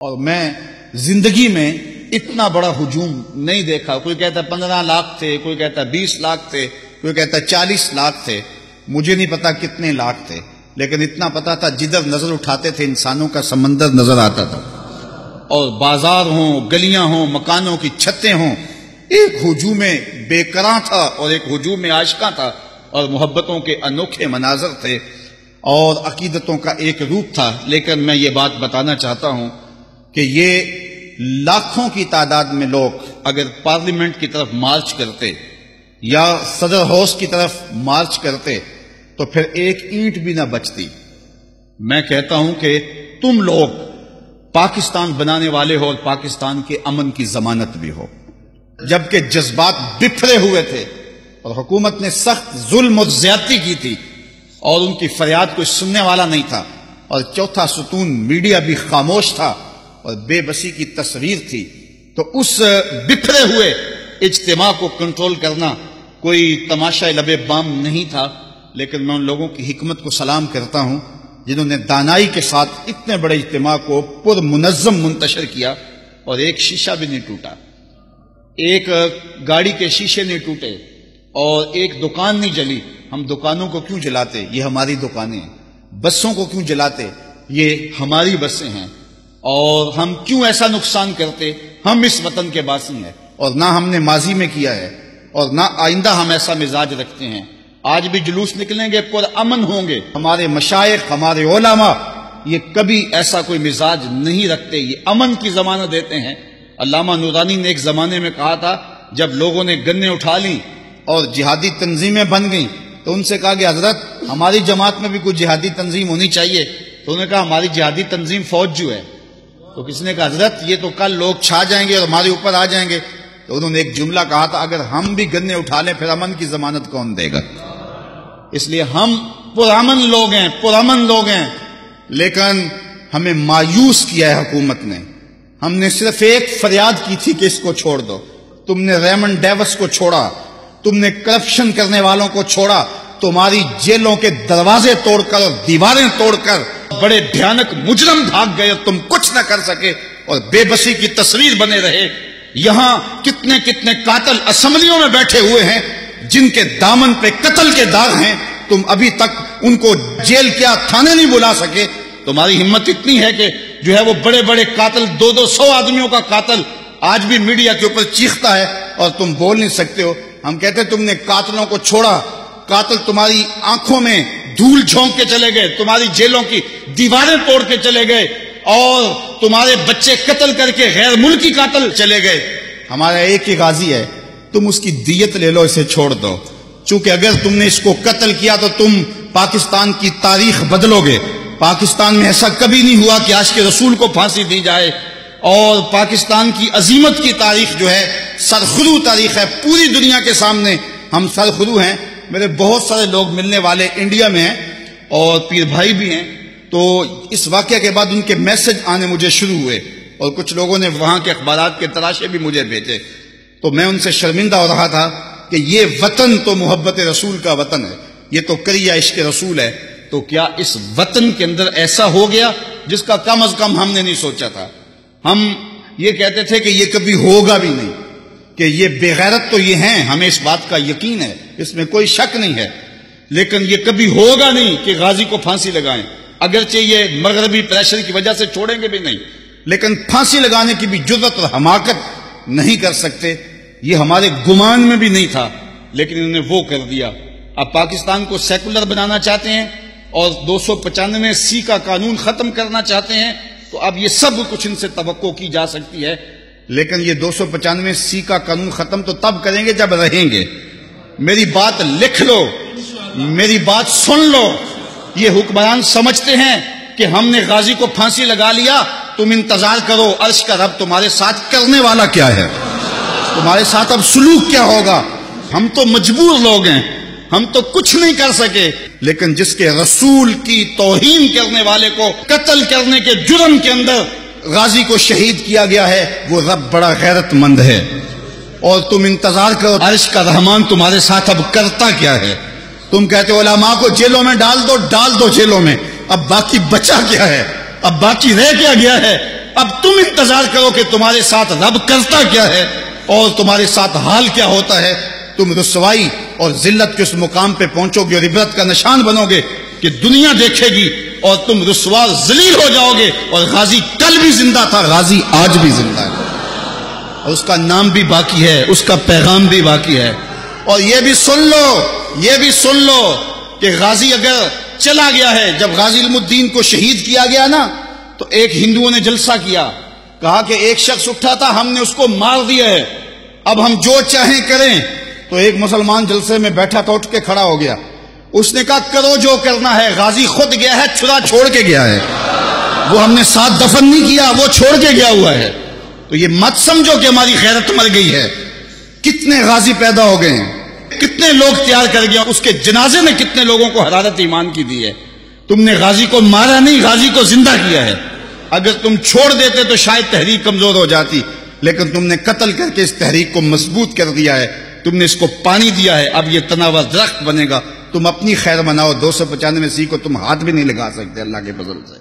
اور میں زندگی میں اتنا بڑا ہجوم نہیں دیکھا. کوئی کہتا 15 لاکھ تھے, کوئی کہتا 20 لاکھ تھے, کوئی کہتا 40 لاکھ تھے. مجھے نہیں پتا کتنے لاکھ تھے, لیکن اتنا پتا تھا جدھر نظر اٹھاتے تھے انسانوں کا سمندر نظر آتا تھا. اور بازار ہوں, گلیاں ہوں, مکانوں کی چھتیں ہوں, ایک ہجوم بے قراں تھا اور ایک ہجوم عاشقاں تھا, اور محبتوں کے انوکھے مناظر تھے اور عقیدتوں کا ایک روپ تھا. لیکن میں یہ بات بتانا چاہتا ہوں کہ یہ لاکھوں کی تعداد میں لوگ اگر پارلیمنٹ کی طرف مارچ کرتے یا صدر ہاؤس کی طرف مارچ کرتے تو پھر ایک اینٹ بھی نہ بچتی. میں کہتا ہوں کہ تم لوگ پاکستان بنانے والے ہو اور پاکستان کے امن کی ضمانت بھی ہو. جبکہ جذبات بکھرے ہوئے تھے اور حکومت نے سخت ظلم اور زیادتی کی تھی اور ان کی فریاد کوئی سننے والا نہیں تھا, اور چوتھا ستون میڈیا بھی خاموش تھا اور بے بسی کی تصویر تھی, تو اس بکھرے ہوئے اجتماع کو کنٹرول کرنا کوئی تماشا لب بام نہیں تھا. لیکن میں ان لوگوں کی حکمت کو سلام کرتا ہوں جنہوں نے دانائی کے ساتھ اتنے بڑے اجتماع کو پر منظم منتشر کیا اور ایک شیشہ بھی نہیں ٹوٹا, ایک گاڑی کے شیشے نہیں ٹوٹے اور ایک دکان نہیں جلی. ہم دکانوں کو کیوں جلاتے؟ یہ ہماری دکانیں ہیں. بسوں کو کیوں جلاتے؟ یہ ہماری بسیں ہیں. اور ہم کیوں ایسا نقصان کرتے؟ ہم اس وطن کے باسی ہیں, اور نہ ہم نے ماضی میں کیا ہے اور نہ آئندہ ہم ایسا مزاج رکھتے ہیں. آج بھی جلوس نکلیں گے, پر امن ہوں گے. ہمارے مشائخ, ہمارے علماء یہ کبھی ایسا کوئی مزاج نہیں رکھتے, یہ امن کی ضمانت دیتے ہیں. علامہ نورانی نے ایک زمانے میں کہا تھا جب لوگوں نے گنیں اٹھا لیں اور جہادی تنظیمیں بن گئیں تو ان سے کہا کہ حضرت ہماری جماعت میں بھی کوئی جہادی تنظیم ہونی چاہیے. تو انہوں نے کہا ہماری جہادی تنظیم فوج جو ہے. تو کسی نے کہا حضرت یہ تو کل لوگ چھا جائیں گے اور ہمارے اوپر آ جائیں گے. تو انہوں نے ایک جملہ کہا تھا, اگر ہم بھی گنے اٹھا لیں پھر امن کی ضمانت کون دے گا؟ اس لیے ہم پرامن لوگ ہیں, پرامن لوگ ہیں. لیکن ہمیں مایوس کیا ہے حکومت نے. ہم نے صرف ایک فریاد کی تھی کہ اس کو چھوڑ دو. تم نے ریمنڈ ڈیوس کو چھوڑا, تم نے کرپشن کرنے والوں کو چھوڑا, تمہاری جیلوں کے دروازے توڑ کر اور دیواریں توڑ کر بڑے بھیانک مجرم بھاگ گئے, تم کچھ نہ کر سکے اور بے بسی کی تصویر بنے رہے. یہاں کتنے کتنے قاتل اسمبلیوں میں بیٹھے ہوئے ہیں جن کے دامن پہ قتل کے داغ ہیں, تم ابھی تک ان کو جیل کیا تھانے نہیں بلا سکے. تمہاری ہمت اتنی ہے کہ جو ہے وہ بڑے بڑے قاتل 200 آدمیوں کا قاتل آج بھی میڈیا کے اوپر چیختا ہے اور تم بول نہیں سکتے ہو. ہم کہتے تم نے قاتلوں کو چھوڑا, قاتل تمہاری آنکھوں میں دھول جھونک کے چلے گئے, تمہاری جیلوں کی دیواریں توڑ کے چلے گئے, اور تمہارے بچے قتل کر کے غیر ملکی قاتل چلے گئے. ہمارا ایک ہی غازی ہے, تم اس کی دیت لے لو, اسے چھوڑ دو. چونکہ اگر تم نے اس کو قتل کیا تو تم پاکستان کی تاریخ بدلو گے. پاکستان میں ایسا کبھی نہیں ہوا کہ آج کے رسول کو پھانسی دی جائے, اور پاکستان کی عظیمت کی تاریخ جو ہے سرخرو تاریخ ہے. پوری دنیا کے سامنے ہم سرخرو ہیں. میرے بہت سارے لوگ ملنے والے انڈیا میں ہیں اور پیر بھائی بھی ہیں, تو اس واقعہ کے بعد ان کے میسج آنے مجھے شروع ہوئے اور کچھ لوگوں نے وہاں کے اخبارات کے تراشے بھی مجھے بھیجے. تو میں ان سے شرمندہ ہو رہا تھا کہ یہ وطن تو محبت رسول کا وطن ہے, یہ تو کریا عشق رسول ہے. تو کیا اس وطن کے اندر ایسا ہو گیا جس کا کم از کم ہم نے نہیں سوچا تھا؟ ہم یہ کہتے تھے کہ یہ کبھی ہوگا بھی نہیں, کہ یہ بے غیرت تو یہ ہیں, ہمیں اس بات کا یقین ہے, اس میں کوئی شک نہیں ہے. لیکن یہ کبھی ہوگا نہیں کہ غازی کو پھانسی لگائیں. اگرچہ یہ مغربی پریشر کی وجہ سے چھوڑیں گے بھی نہیں, لیکن پھانسی لگانے کی بھی جرأت اور حماقت نہیں کر سکتے. یہ ہمارے گمان میں بھی نہیں تھا, لیکن انہوں نے وہ کر دیا. اب پاکستان کو سیکولر بنانا چاہتے ہیں اور 295 کا قانون ختم کرنا چاہتے ہیں, تو اب یہ سب کچھ ان سے توقع کی جا سکتی ہے. لیکن یہ 295 کا قانون ختم تو تب کریں گے جب رہیں گے. میری بات لکھ لو, میری بات سن لو. یہ حکمران سمجھتے ہیں کہ ہم نے غازی کو پھانسی لگا لیا, تم انتظار کرو عرش کا رب تمہارے ساتھ کرنے والا کیا ہے, تمہارے ساتھ اب سلوک کیا ہوگا. ہم تو مجبور لوگ ہیں, ہم تو کچھ نہیں کر سکے. لیکن جس کے رسول کی توہین کرنے والے کو قتل کرنے کے جرم کے اندر غازی کو شہید کیا گیا ہے, وہ رب بڑا غیرت مند ہے. اور تم انتظار کرو عرش کا رحمان تمہارے ساتھ اب کرتا کیا ہے. تم کہتے ہو علماء کو جیلوں میں ڈال دو جیلوں میں, اب باقی بچا کیا ہے, اب باقی رہ کیا گیا ہے؟ اب تم انتظار کرو کہ تمہارے ساتھ رب کرتا کیا ہے اور تمہارے ساتھ حال کیا ہوتا ہے. تم رسوائی اور ذلت کے اس مقام پہ پہنچو گے اور عبرت کا نشان بنو گے کہ دنیا دیکھے گی اور تم رسوا ذلیل ہو جاؤ گے. اور غازی کل بھی زندہ تھا، غازی آج بھی زندہ ہے، اور اس کا نام بھی باقی ہے، اس کا پیغام بھی باقی ہے. اور یہ بھی سن لو کہ غازی اگر چلا گیا ہے، جب غازی علم الدین کو شہید کیا گیا نا تو ایک ہندوؤں نے جلسہ کیا، کہا کہ ایک شخص اٹھا تھا، ہم نے اس کو مار دیا ہے، اب ہم جو چاہیں کریں. تو ایک مسلمان جلسے میں بیٹھا تھا، اٹھ کے کھڑا ہو گیا، اس نے کہا کرو جو کرنا ہے، غازی خود گیا ہے، چھرا چھوڑ کے گیا ہے، وہ ہم نے ساتھ دفن نہیں کیا، وہ چھوڑ کے گیا ہوا ہے. تو یہ مت سمجھو کہ ہماری خیرت مر گئی ہے. کتنے غازی پیدا ہو گئے ہیں، کتنے لوگ تیار کر گیا، اس کے جنازے میں کتنے لوگوں کو حرارت ایمان کی دی ہے. تم نے غازی کو مارا نہیں، غازی کو زندہ کیا ہے. اگر تم چھوڑ دیتے تو شاید تحریک کمزور ہو جاتی، لیکن تم نے قتل کر کے اس تحریک کو مضبوط کر دیا ہے، تم نے اس کو پانی دیا ہے، اب یہ تناور درخت بنے گا. تم اپنی خیر مناؤ، 295 کو تم ہاتھ بھی نہیں لگا سکتے اللہ کے فضل سے.